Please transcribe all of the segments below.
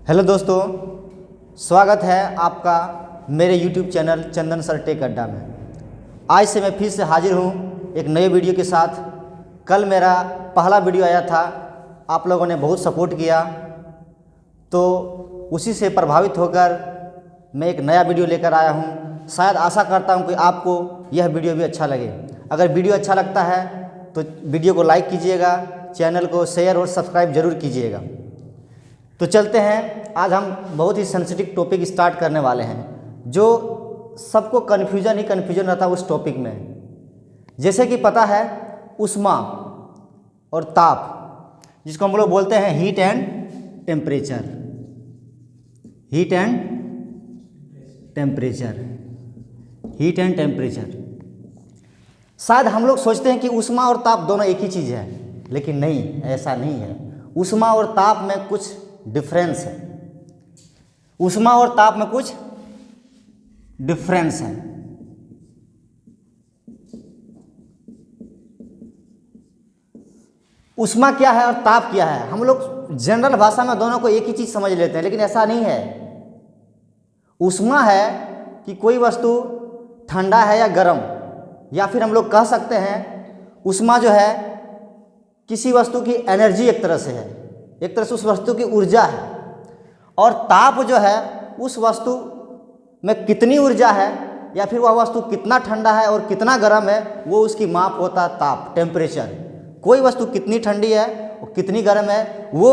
Hello दोस्तों, स्वागत है आपका मेरे YouTube चैनल चंदन सर टेक अड्डा में। आज से मैं फिर से हाजिर हूँ एक नए वीडियो के साथ। कल मेरा पहला वीडियो आया था, आप लोगों ने बहुत सपोर्ट किया, तो उसी से प्रभावित होकर मैं एक नया वीडियो लेकर आया हूँ। शायद आशा करता हूँ कि आपको यह वीडियो भी अच्छा लगे। अगर वीडियो अच्छा लगता है तो वीडियो को लाइक कीजिएगा, चैनल को शेयर और सब्सक्राइब जरूर कीजिएगा। तो चलते हैं, आज हम बहुत ही सेंसिटिव टॉपिक स्टार्ट करने वाले हैं, जो सबको कन्फ्यूजन रहता है उस टॉपिक में। जैसे कि पता है ऊष्मा और ताप, जिसको हम लोग बोलते हैं heat and temperature. Heat and temperature, heat and temperature. शायद हम लोग सोचते हैं कि ऊष्मा और ताप दोनों एक ही चीज़ है, लेकिन नहीं, ऐसा नहीं है। ऊष्मा और ताप में कुछ डिफरेंस है। ऊष्मा और ताप में कुछ डिफरेंस है। ऊष्मा क्या है और ताप क्या है? हम लोग जनरल भाषा में दोनों को एक ही चीज समझ लेते हैं, लेकिन ऐसा नहीं है। ऊष्मा है कि कोई वस्तु ठंडा है या गर्म, या फिर हम लोग कह सकते हैं ऊष्मा जो है किसी वस्तु की एनर्जी, एक तरह से है, एक तरह से उस वस्तु की ऊर्जा है। और ताप जो है उस वस्तु में कितनी ऊर्जा है या फिर वह वस्तु कितना ठंडा है और कितना गर्म है, वो उसकी माप होता है ताप, टेम्परेचर। कोई वस्तु कितनी ठंडी है और कितनी गर्म है, वो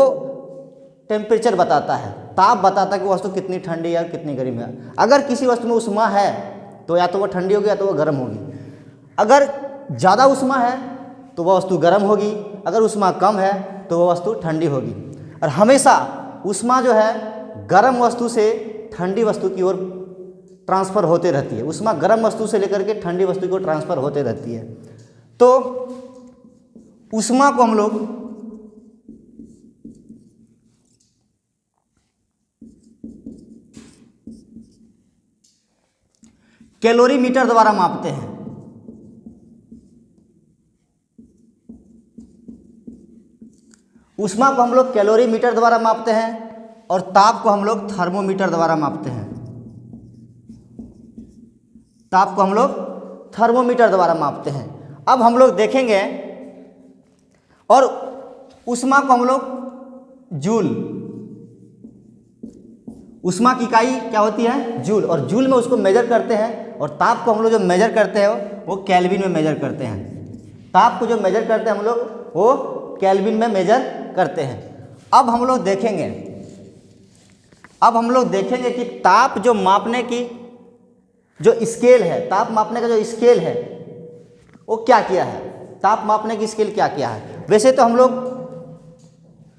टेम्परेचर बताता है। ताप बताता है कि वस्तु कितनी ठंडी है और कितनी गर्म है। अगर किसी वस्तु में ऊष्मा है तो या तो वह ठंडी होगी या तो वह गर्म होगी। अगर ज़्यादा ऊष्मा है तो वह वस्तु गर्म होगी, अगर ऊष्मा कम है तो वह वस्तु ठंडी होगी। और हमेशा ऊष्मा जो है गर्म वस्तु से ठंडी वस्तु की ओर ट्रांसफ़र होते रहती है। ऊष्मा गर्म वस्तु से लेकर के ठंडी वस्तु की ओर ट्रांसफ़र होते रहती है। तो ऊष्मा को हम लोग कैलोरीमीटर द्वारा मापते हैं। ऊष्मा को हम लोग कैलोरीमीटर द्वारा मापते हैं और ताप को हम लोग थर्मोमीटर द्वारा मापते हैं। ताप को हम लोग थर्मोमीटर द्वारा मापते हैं। अब हम लोग देखेंगे, और ऊष्मा को हम लोग जूल, ऊष्मा की इकाई क्या होती है? जूल। और जूल में उसको मेजर करते हैं, और ताप को हम लोग जो मेजर करते हैं वो केल्विन में मेजर करते हैं। ताप को जो मेजर करते हैं हम लोग वो केल्विन में मेजर करते हैं। अब हम लोग देखेंगे कि ताप जो मापने की जो स्केल है, ताप मापने का जो स्केल है वो क्या किया है? ताप मापने की स्केल क्या किया है? वैसे तो हम लोग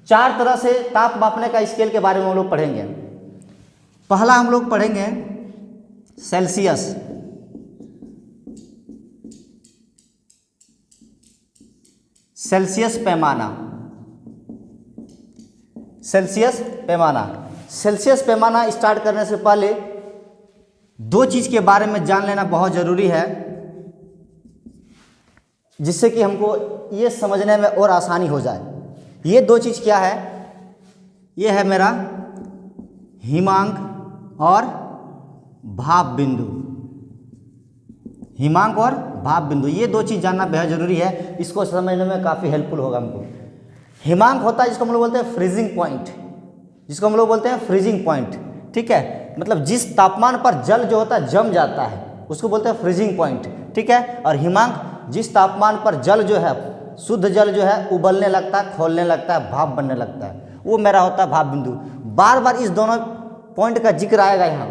4 तरह से ताप मापने का स्केल के बारे में हम लोग पढ़ेंगे। पहला हम लोग पढ़ेंगे सेल्सियस। सेल्सियस पैमाना। सेल्सियस पैमाना। सेल्सियस पैमाना स्टार्ट करने से पहले 2 चीज़ के बारे में जान लेना बहुत ज़रूरी है, जिससे कि हमको ये समझने में और आसानी हो जाए। ये 2 चीज़ क्या है? ये है मेरा हिमांक और भाप बिंदु। हिमांक और भाप बिंदु, ये 2 चीज़ जानना बेहद ज़रूरी है। इसको समझने में काफ़ी हेल्पफुल होगा हमको। हिमांक होता है जिसको हम लोग बोलते हैं फ्रीजिंग पॉइंट, जिसको हम लोग बोलते हैं फ्रीजिंग पॉइंट, ठीक है। मतलब जिस तापमान पर जल जो होता है जम जाता है उसको बोलते हैं फ्रीजिंग पॉइंट, ठीक है। और हिमांक जिस तापमान पर जल जो है, शुद्ध जल जो है उबलने लगता है, खौलने लगता है, भाप बनने लगता है, वो मेरा होता है भाप बिंदु। बार बार इस दोनों पॉइंट का जिक्र आएगा यहाँ,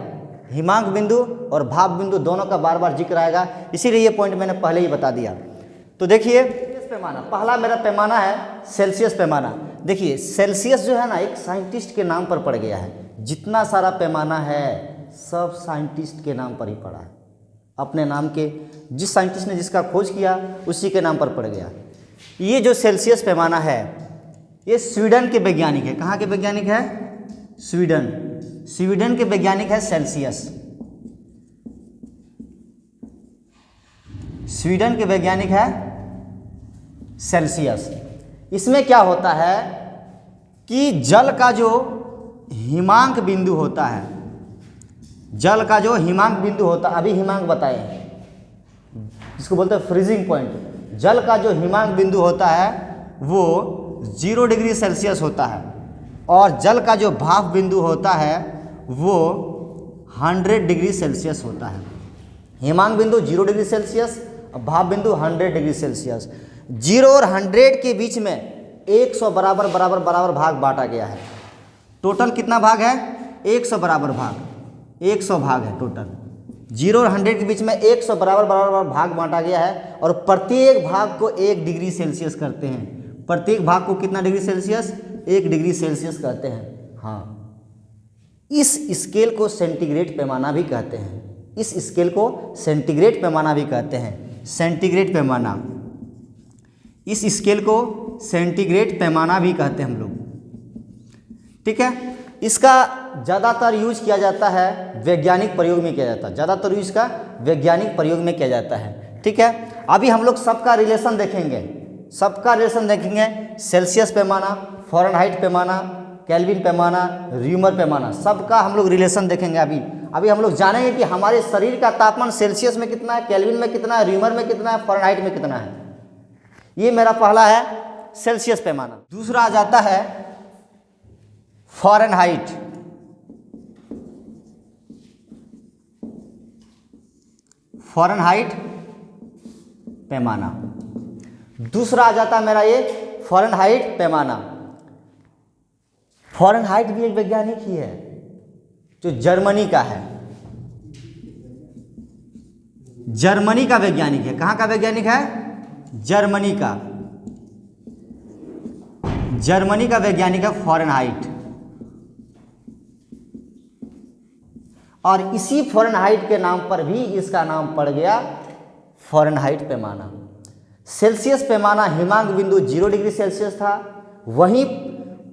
हिमांक बिंदु और भाप बिंदु दोनों का बार बार जिक्र आएगा, इसीलिए ये पॉइंट मैंने पहले ही बता दिया। तो देखिए पैमाना, पहला मेरा पैमाना है सेल्सियस पैमाना। देखिए सेल्सियस जो है ना, एक साइंटिस्ट के नाम पर पड़ गया है। जितना सारा पैमाना है सब साइंटिस्ट के नाम पर ही पड़ा है, अपने नाम के, जिस साइंटिस्ट ने जिसका खोज किया उसी के नाम पर पड़ गया। ये जो सेल्सियस पैमाना है ये स्वीडन के वैज्ञानिक है। कहाँ के वैज्ञानिक है? स्वीडन। स्वीडन के वैज्ञानिक है सेल्सियस। स्वीडन के वैज्ञानिक है सेल्सियस। इसमें क्या होता है कि जल का जो हिमांक बिंदु होता है, जल का जो हिमांक बिंदु होता है, अभी हिमांक बताए, इसको बोलते हैं फ्रीजिंग पॉइंट। जल का जो हिमांक बिंदु होता है वो 0 डिग्री सेल्सियस होता है, और जल का जो भाप बिंदु होता है वो 100 डिग्री सेल्सियस होता है। हिमांक बिंदु 0 डिग्री सेल्सियस और भाप बिंदु 100 डिग्री सेल्सियस। 0 और 100 के बीच में 100 बराबर बराबर बराबर भाग बांटा गया है। टोटल कितना भाग है? 100 बराबर भाग, 100 भाग है टोटल। 0 और 100 के बीच में 100 बराबर बराबर भाग बांटा गया है, और प्रत्येक भाग को 1 डिग्री सेल्सियस करते हैं। प्रत्येक भाग को कितना डिग्री सेल्सियस? 1 डिग्री सेल्सियस कहते हैं। हाँ, इस स्केल को सेंटीग्रेड पैमाना भी कहते हैं। इस स्केल को सेंटीग्रेड पैमाना भी कहते हैं। सेंटीग्रेड पैमाना, इस स्केल को सेंटीग्रेड पैमाना भी कहते हैं हम लोग। ठीक है, इसका ज़्यादातर यूज किया जाता है वैज्ञानिक प्रयोग में किया जाता है। ज़्यादातर यूज का वैज्ञानिक प्रयोग में किया जाता है। ठीक है, अभी हम लोग सबका रिलेशन देखेंगे, सबका रिलेशन देखेंगे। सेल्सियस पैमाना, फ़ारेनहाइट पैमाना, केल्विन पैमाना, र्यूमर पैमाना, सबका हम लोग रिलेशन देखेंगे। अभी हम लोग जानेंगे कि हमारे शरीर का तापमान सेल्सियस में कितना है, केल्विन में कितना है, र्यूमर में कितना है, फ़ारेनहाइट में कितना है। ये मेरा पहला है सेल्सियस पैमाना। दूसरा आ जाता है फ़ारेनहाइट। फ़ारेनहाइट पैमाना दूसरा आ जाता है मेरा ये फ़ारेनहाइट पैमाना। फ़ारेनहाइट भी एक वैज्ञानिक ही है जो जर्मनी का है। जर्मनी का वैज्ञानिक है। कहाँ का वैज्ञानिक है? जर्मनी का। जर्मनी का वैज्ञानिक है फ़ारेनहाइट। और इसी फ़ारेनहाइट के नाम पर भी इसका नाम पड़ गया फ़ारेनहाइट पैमाना। सेल्सियस पैमाना हिमांक बिंदु 0 डिग्री सेल्सियस था, वहीं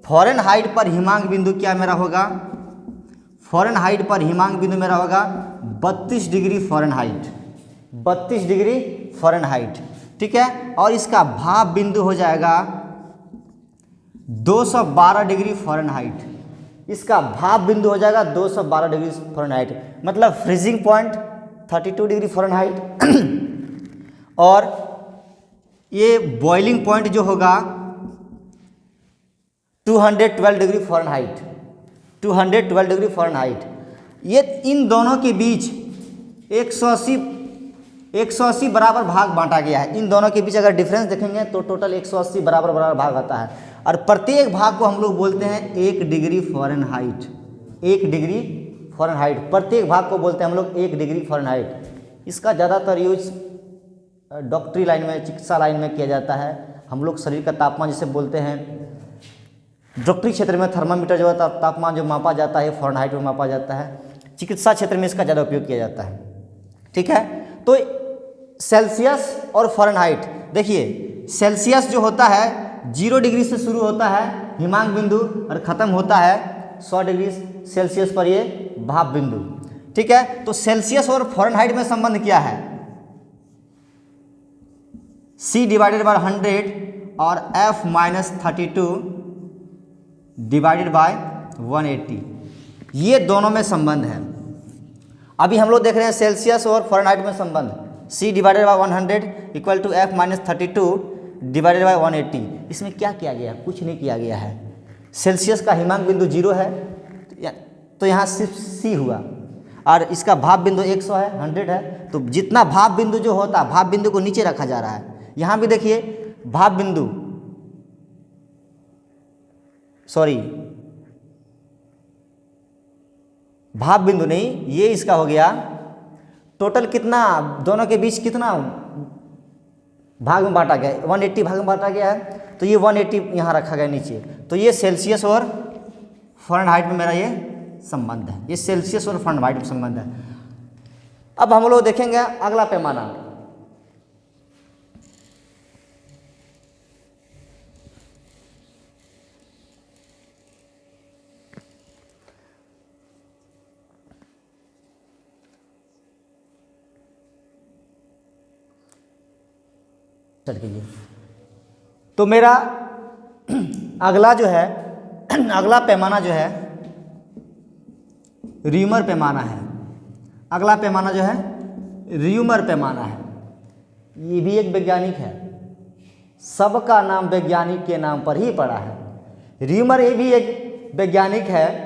फ़ारेनहाइट पर हिमांक बिंदु क्या मेरा होगा? फ़ारेनहाइट पर हिमांक बिंदु मेरा होगा 32 डिग्री फ़ारेनहाइट। 32 degree Fahrenheit. ठीक है, और इसका भाप बिंदु हो जाएगा 212 डिग्री फ़ारेनहाइट। इसका भाप बिंदु हो जाएगा 212 डिग्री फ़ारेनहाइट, मतलब फ्रीजिंग पॉइंट 32 डिग्री फ़ारेनहाइट, और ये बॉइलिंग पॉइंट जो होगा 212 डिग्री फ़ारेनहाइट। 212 degree Fahrenheit. ये इन दोनों के बीच 180 बराबर भाग बांटा गया है। इन दोनों के बीच अगर डिफरेंस देखेंगे तो टोटल 180 बराबर बराबर भाग आता है, और प्रत्येक भाग को हम लोग बोलते हैं 1 डिग्री फ़ारेनहाइट। 1 डिग्री फ़ारेनहाइट, प्रत्येक भाग को बोलते हैं हम लोग 1 डिग्री फ़ारेनहाइट। इसका ज़्यादातर यूज डॉक्टरी लाइन में, चिकित्सा लाइन में किया जाता है। हम लोग शरीर का तापमान जिसे बोलते हैं, डॉक्टरी क्षेत्र में थर्मामीटर जो होता है तापमान जो मापा जाता है फ़ारेनहाइट में मापा जाता है। चिकित्सा क्षेत्र में इसका ज़्यादा उपयोग किया जाता है। ठीक है, तो सेल्सियस और फ़ारेनहाइट देखिए, सेल्सियस जो होता है 0 डिग्री से शुरू होता है हिमांक बिंदु और ख़त्म होता है 100 डिग्री सेल्सियस पर ये भाप बिंदु। ठीक है, तो सेल्सियस और फ़ारेनहाइट में संबंध क्या है? C/100 और F-32 डिवाइडेड बाय 180, ये दोनों में संबंध है। अभी हम लोग देख रहे हैं सेल्सियस और फ़ारेनहाइट में संबंध। C/100 equal to F-32 divided by 180। इसमें क्या किया गया है? कुछ नहीं किया गया है। सेल्सियस का हिमांक बिंदु 0 है तो यहाँ सिर्फ C हुआ, और इसका भाप बिंदु 100 है, 100 है, तो जितना भाप बिंदु जो होता है, भाप बिंदु को नीचे रखा जा रहा है। यहाँ भी देखिए भाप बिंदु, भाप बिंदु नहीं, ये इसका हो गया टोटल कितना, दोनों के बीच कितना भाग में बांटा गया? 180 भाग में बांटा गया है, तो ये 180 यहाँ रखा गया नीचे। तो ये सेल्सियस और फ़ारेनहाइट में मेरा ये संबंध है। ये सेल्सियस और फ़ारेनहाइट में संबंध है। अब हम लोग देखेंगे अगला पैमाना। तो मेरा अगला जो है, अगला पैमाना जो है र्यूमर पैमाना है। अगला पैमाना जो है र्यूमर पैमाना है। ये भी एक वैज्ञानिक है, सबका नाम वैज्ञानिक के नाम पर ही पड़ा है। र्यूमर ये भी एक वैज्ञानिक है,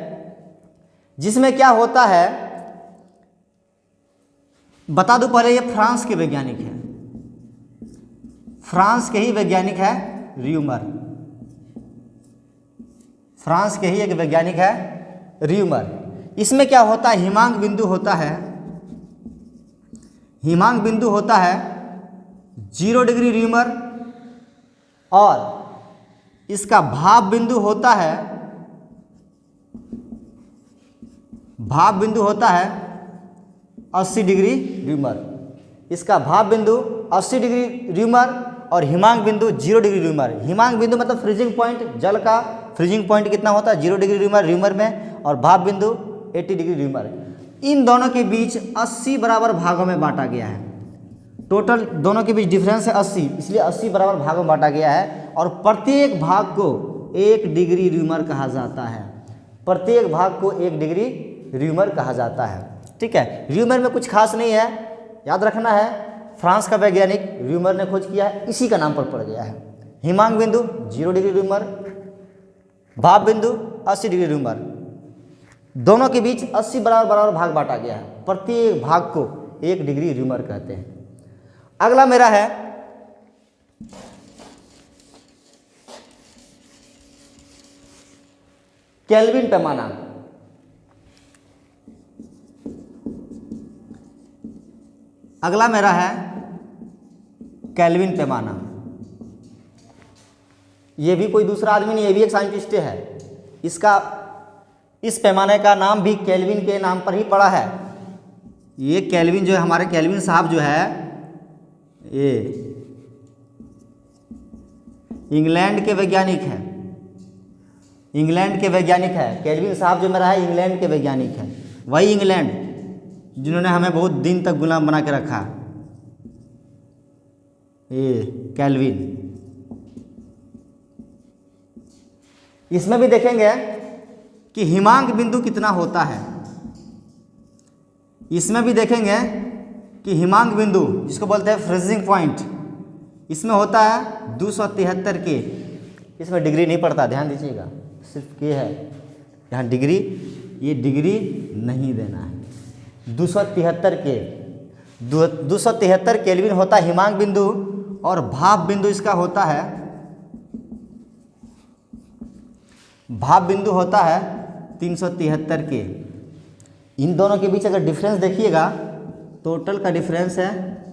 जिसमें क्या होता है बता दूं पहले, ये फ्रांस के वैज्ञानिक है, फ्रांस के ही वैज्ञानिक है र्यूमर, फ्रांस के ही एक वैज्ञानिक है र्यूमर। इसमें क्या होता है, हिमांक बिंदु होता है, हिमांक बिंदु होता है 0 डिग्री र्यूमर, और इसका भाप बिंदु होता है, भाप बिंदु होता है 80 डिग्री र्यूमर। इसका भाप बिंदु 80 डिग्री र्यूमर और हिमांक बिंदु 0 डिग्री र्यूमर। हिमांक बिंदु मतलब फ्रीजिंग पॉइंट, जल का फ्रीजिंग पॉइंट कितना होता है 0 डिग्री र्यूमर में, और भाप बिंदु 80 डिग्री र्यूमर। इन दोनों के बीच 80 बराबर भागों में बांटा गया है। टोटल दोनों के बीच डिफरेंस है 80, इसलिए 80 बराबर भागों में बांटा गया है, और प्रत्येक भाग को 1 डिग्री र्यूमर कहा जाता है। प्रत्येक भाग को 1 डिग्री र्यूमर कहा जाता है। ठीक है, र्यूमर में कुछ खास नहीं है, याद रखना है, फ्रांस का वैज्ञानिक र्यूमर ने खोज किया है, इसी का नाम पर पड़ गया है। हिमांक बिंदु 0 डिग्री र्यूमर, भाप बिंदु 80 डिग्री र्यूमर, दोनों के बीच 80 बराबर भाग बांटा गया है। प्रत्येक भाग को 1 डिग्री र्यूमर कहते हैं। अगला मेरा है केल्विन पैमाना। अगला मेरा है केल्विन पैमाना। ये भी कोई दूसरा आदमी नहीं, ये भी एक साइंटिस्ट है। इसका इस पैमाने का नाम भी केल्विन के नाम पर ही पड़ा है। ये केल्विन जो है, हमारे केल्विन साहब जो है, ये इंग्लैंड के वैज्ञानिक हैं, इंग्लैंड के वैज्ञानिक है। केल्विन साहब जो मेरा है इंग्लैंड के वैज्ञानिक है, वही इंग्लैंड जिन्होंने हमें बहुत दिन तक गुलाम बना के रखा। ये केल्विन, इसमें भी देखेंगे कि हिमांक बिंदु कितना होता है। इसमें भी देखेंगे कि हिमांक बिंदु, जिसको बोलते हैं फ्रीजिंग पॉइंट, इसमें होता है 273 के। इसमें डिग्री नहीं पड़ता, ध्यान दीजिएगा, सिर्फ के है यहाँ डिग्री, ये डिग्री नहीं देना है। 273 के, 273 केल्विन होता है हिमांक बिंदु, और भाप बिंदु इसका होता है, भाप बिंदु होता है 373 के। इन दोनों के बीच अगर डिफरेंस देखिएगा, टोटल का डिफरेंस है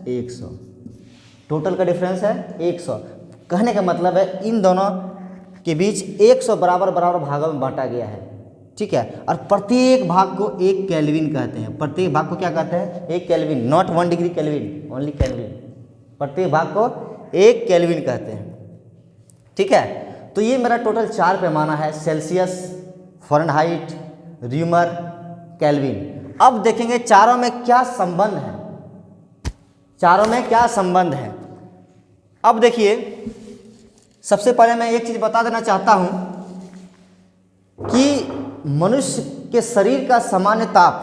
100, टोटल का डिफरेंस है 100। कहने का मतलब है इन दोनों के बीच 100 बराबर भागों में बांटा गया है। ठीक है, और प्रत्येक भाग को 1 केल्विन कहते हैं। प्रत्येक भाग को क्या कहते हैं? 1 kelvin, not 1 degree kelvin, only kelvin. प्रत्येक भाग को 1 केल्विन कहते हैं। ठीक है, तो ये मेरा टोटल 4 पैमाना है, सेल्सियस, फ़ारेनहाइट, र्यूमर, केल्विन। अब देखेंगे चारों में क्या संबंध है, चारों में क्या संबंध है। अब देखिए, सबसे पहले मैं एक चीज़ बता देना चाहता हूँ कि मनुष्य के शरीर का सामान्य ताप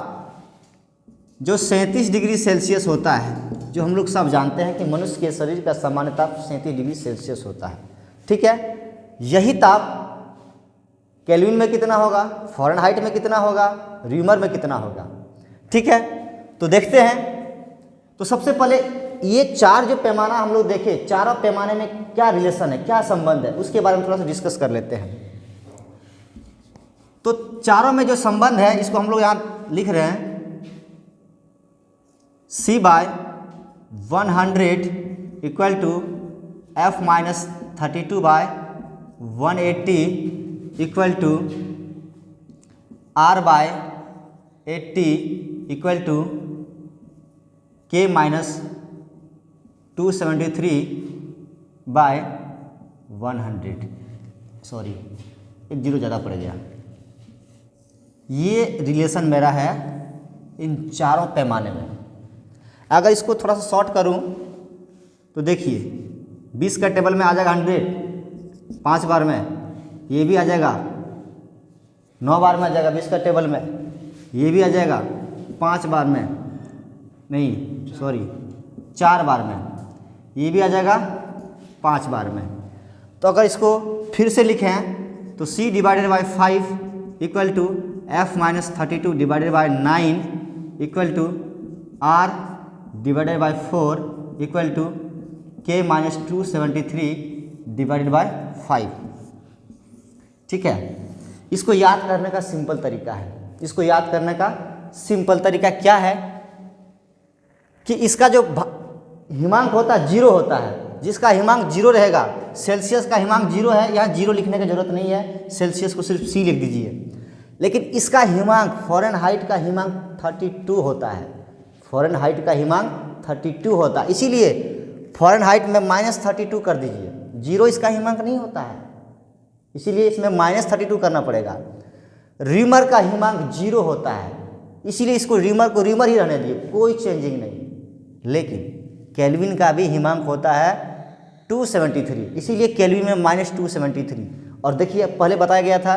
जो 37 डिग्री सेल्सियस होता है, जो हम लोग सब जानते हैं कि मनुष्य के शरीर का सामान्य ताप 37 डिग्री सेल्सियस होता है। ठीक है, यही ताप केल्विन में कितना होगा, फ़ारेनहाइट में कितना होगा, र्यूमर में कितना होगा। ठीक है, तो देखते हैं। तो सबसे पहले ये 4 जो पैमाना हम लोग देखे, चारों पैमाने में क्या रिलेशन है, क्या संबंध है, उसके बारे में थोड़ा सा डिस्कस कर लेते हैं। तो चारों में जो संबंध है, इसको हम लोग यहाँ लिख रहे हैं, C/100 equal to F-32/180 equal to R/80 equal to K-273/100। Sorry, एक जीरो ज़्यादा पड़ गया। ये रिलेशन मेरा है इन चारों पैमाने में। अगर इसको थोड़ा सा शॉर्ट करूं तो देखिए, 20 का टेबल में आ जाएगा 100 5 बार में, ये भी आ जाएगा 9 बार में आ जाएगा 20 का टेबल में, ये भी आ जाएगा 5 बार में, नहीं सॉरी 4 बार में, ये भी आ जाएगा 5 बार में। तो अगर इसको फिर से लिखें तो C divided by 5 equal to F minus 32 divided by 9 equal to R divided by 4 equal to K minus 273 divided by 5। ठीक है, इसको याद करने का सिंपल तरीका है। इसको याद करने का सिंपल तरीका क्या है कि इसका जो हिमांक होता है 0 होता है, जिसका हिमांक 0 रहेगा, सेल्सियस का हिमांक 0 है, यहाँ 0 लिखने की जरूरत नहीं है, सेल्सियस को सिर्फ C लिख दीजिए। लेकिन इसका हिमांक फ़ारेनहाइट का हिमांक 32 होता है, फ़ारेनहाइट का हिमांक 32 होता है, इसीलिए फ़ारेनहाइट में -32 कर दीजिए। 0 इसका हिमांक नहीं होता है, इसीलिए इसमें -32 करना पड़ेगा। रीमर का हिमांक 0 होता है, इसीलिए इसको रीमर को रीमर ही रहने दिए, कोई चेंजिंग नहीं। लेकिन केल्विन का भी हिमांक होता है 273, इसीलिए केल्विन में -273। और देखिए पहले बताया गया था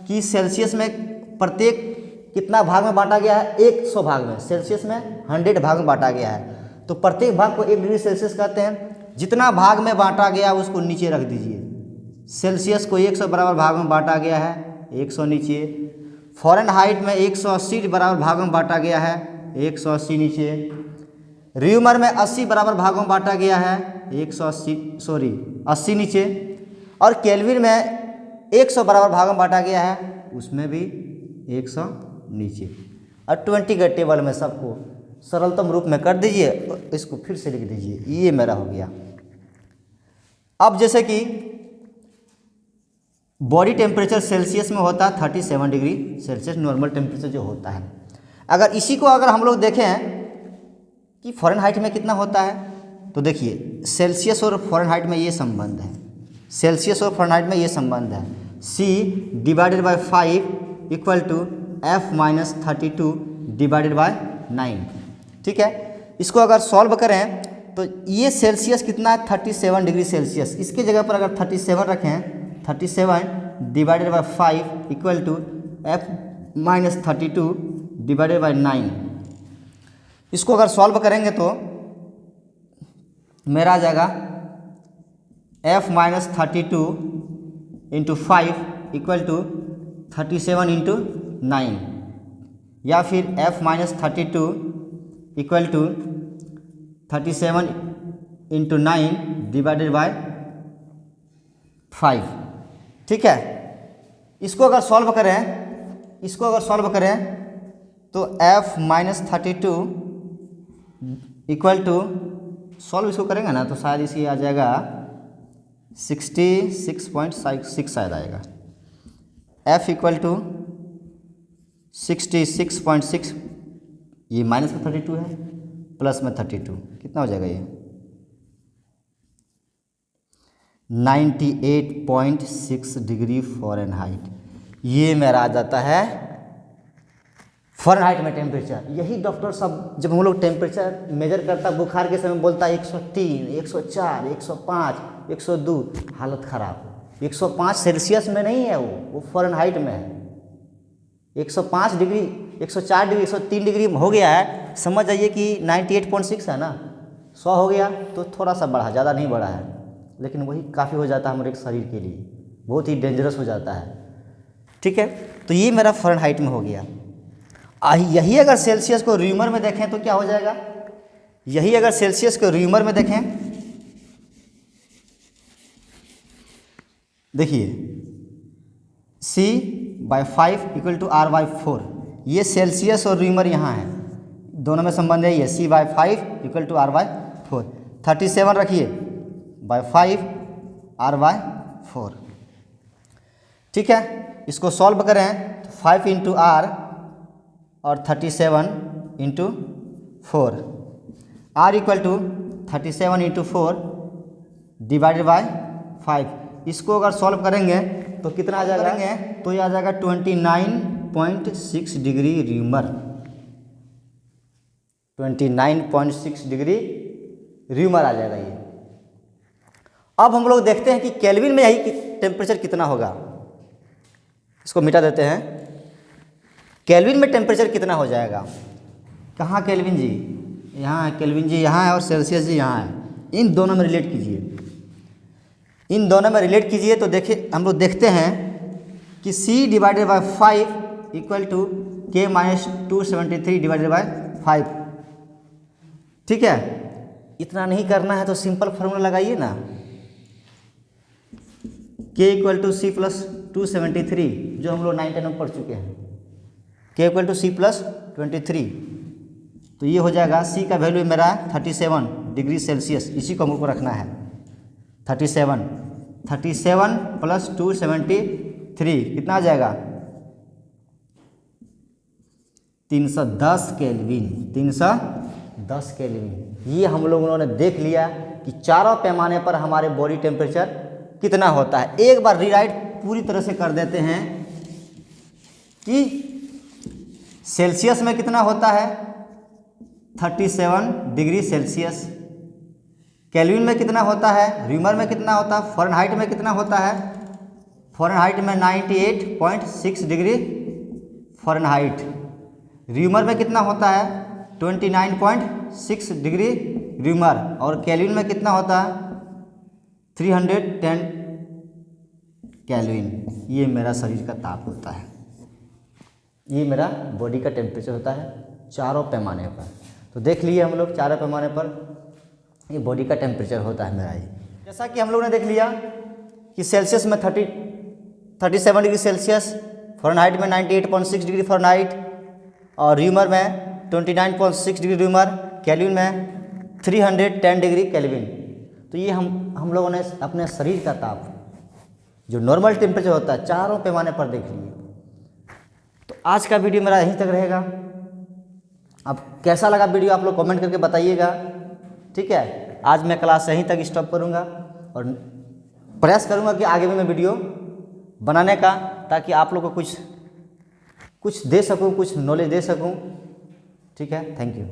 कि सेल्सियस में प्रत्येक कितना भाग में बांटा गया है, 100 भाग में। सेल्सियस में 100 भाग में बांटा गया है, तो प्रत्येक भाग को 1 डिग्री सेल्सियस कहते हैं। जितना भाग में बांटा गया उसको नीचे रख दीजिए। सेल्सियस को 100 बराबर भाग में बांटा गया है, 100 नीचे। फ़ारेनहाइट में 180 बराबर भागों में बांटा गया है, 180 नीचे। रीमर में 80 बराबर भागों में बांटा गया है, 80 नीचे। और केल्विन में 100 बराबर भागों में बांटा गया है, उसमें भी 100 नीचे। और 20 के टेबल में सबको सरलतम रूप में कर दीजिए, इसको फिर से लिख दीजिए, ये मेरा हो गया। अब जैसे कि बॉडी टेम्परेचर सेल्सियस में होता है 37 डिग्री सेल्सियस, नॉर्मल टेम्परेचर जो होता है। अगर इसी को अगर हम लोग देखें कि फ़ारेनहाइट में कितना होता है, तो देखिए सेल्सियस और फ़ारेनहाइट में ये संबंध है, सेल्सियस और फ़ारेनहाइट में ये संबंध है। C divided by 5 equal to F minus 32 divided by 9। ठीक है, इसको अगर सॉल्व करें तो ये सेल्सियस कितना है 37 डिग्री सेल्सियस, इसके जगह पर अगर 37 रखें, 37 divided by 5 equal to F minus 32 divided by 9। इसको अगर सॉल्व करेंगे तो मेरा आ जाएगा F minus 32 into 5 equal to 37 into 9, या फिर F minus 32 equal to 37 into 9 divided by 5। ठीक है, इसको अगर सॉल्व करें तो F minus 32 equal to, solve इसको करेंगे ना तो शायद इसी आ जाएगा 66.6 शायद आएगा। F इक्वल टू 66.6, ये माइनस में 32 है, प्लस में 32, कितना हो जाएगा ये 98.6 डिग्री फ़ारेनहाइट। ये मेरा आ जाता है फ़ारेनहाइट में टेम्परेचर। यही डॉक्टर साहब जब हम लोग टेम्परेचर मेजर करता बुखार के समय बोलता है 103, 104, 105, 102, हालत ख़राब। 105 सेल्सियस में नहीं है, वो फ़ारेनहाइट में है। 105 डिग्री, 104 डिग्री, 103 डिग्री हो गया है, समझ जाइए कि 98.6 है ना, 100 हो गया तो थोड़ा सा बढ़ा, ज़्यादा नहीं बढ़ा है, लेकिन वही काफ़ी हो जाता है हमारे शरीर के लिए, बहुत ही डेंजरस हो जाता है। ठीक है, तो ये मेरा फ़ारेनहाइट में हो गया। यही अगर सेल्सियस को रीमर में देखें तो क्या हो जाएगा, यही अगर सेल्सियस को रीमर में देखें, देखिए C/5 इक्वल टू R/4, ये सेल्सियस और रीमर यहाँ है, दोनों में संबंध है ये C/5 इक्वल टू R/4। 37 रखिए बाय 5 R/4। ठीक है, इसको सॉल्व करें तो 5 इंटू R और 37 into 4, R equal to 37 into 4 divided by 5। इसको अगर सॉल्व करेंगे तो कितना आ जाएगा, तो ये आ जाएगा 29.6 डिग्री रीमर, 29.6 डिग्री रीमर आ जाएगा ये। अब हम लोग देखते हैं कि केल्विन में यही टेम्परेचर कितना होगा। इसको मिटा देते हैं। केल्विन में टेम्परेचर कितना हो जाएगा? कहाँ केल्विन जी? यहाँ है केल्विन जी, यहाँ है, और सेल्सियस जी यहाँ है। इन दोनों में रिलेट कीजिए, इन दोनों में रिलेट कीजिए तो देखिए हम लोग देखते हैं कि C/5 इक्वल टू K-273/5। ठीक है, इतना नहीं करना है तो सिंपल फार्मूला लगाइए ना, K इक्वल टू C+273 जो हम लोग 9-10 में पढ़ चुके हैं। K इक्वल टू C+23, तो ये हो जाएगा, C का वैल्यू मेरा 37 डिग्री सेल्सियस, इसी को हमको रखना है। 37 + 273 कितना आ जाएगा? 310 केल्विन। 310 केल्विन। ये हम लोगों ने देख लिया कि चारों पैमाने पर हमारे बॉडी टेम्परेचर कितना होता है। एक बार रीराइट पूरी तरह से कर देते हैं कि सेल्सियस में कितना होता है? 37 डिग्री सेल्सियस। केल्विन में कितना होता है? र्यूमर में कितना होता है? फ़ारेनहाइट में कितना होता है? फ़ारेनहाइट में 98.6 डिग्री फ़ारेनहाइट। र्यूमर में कितना होता है? 29.6 डिग्री र्यूमर। और केल्विन में कितना होता है? 310 केल्विन। ये मेरा शरीर का ताप होता है, ये मेरा बॉडी का टेम्परेचर होता है चारों पैमाने पर। तो देख लिए हम लोग चारों पैमाने पर ये बॉडी का टेम्परेचर होता है मेरा। ये जैसा कि हम लोग ने देख लिया कि सेल्सियस में 37 डिग्री सेल्सियस, फ़ारेनहाइट में 98.6 डिग्री फ़ारेनहाइट, और र्यूमर में 29.6 डिग्री र्यूमर, केल्विन में 310 डिग्री केल्विन। तो ये हम लोगों ने अपने शरीर का ताप जो नॉर्मल टेम्परेचर होता है चारों पैमाने पर देख लिए। तो आज का वीडियो मेरा यहीं तक रहेगा। अब कैसा लगा वीडियो आप लोग कमेंट करके बताइएगा। ठीक है, आज मैं क्लास यहीं तक स्टॉप करूँगा और प्रयास करूँगा कि आगे भी मैं वीडियो बनाने का, ताकि आप लोग को कुछ दे सकूँ, कुछ नॉलेज दे सकूँ। ठीक है, थैंक यू।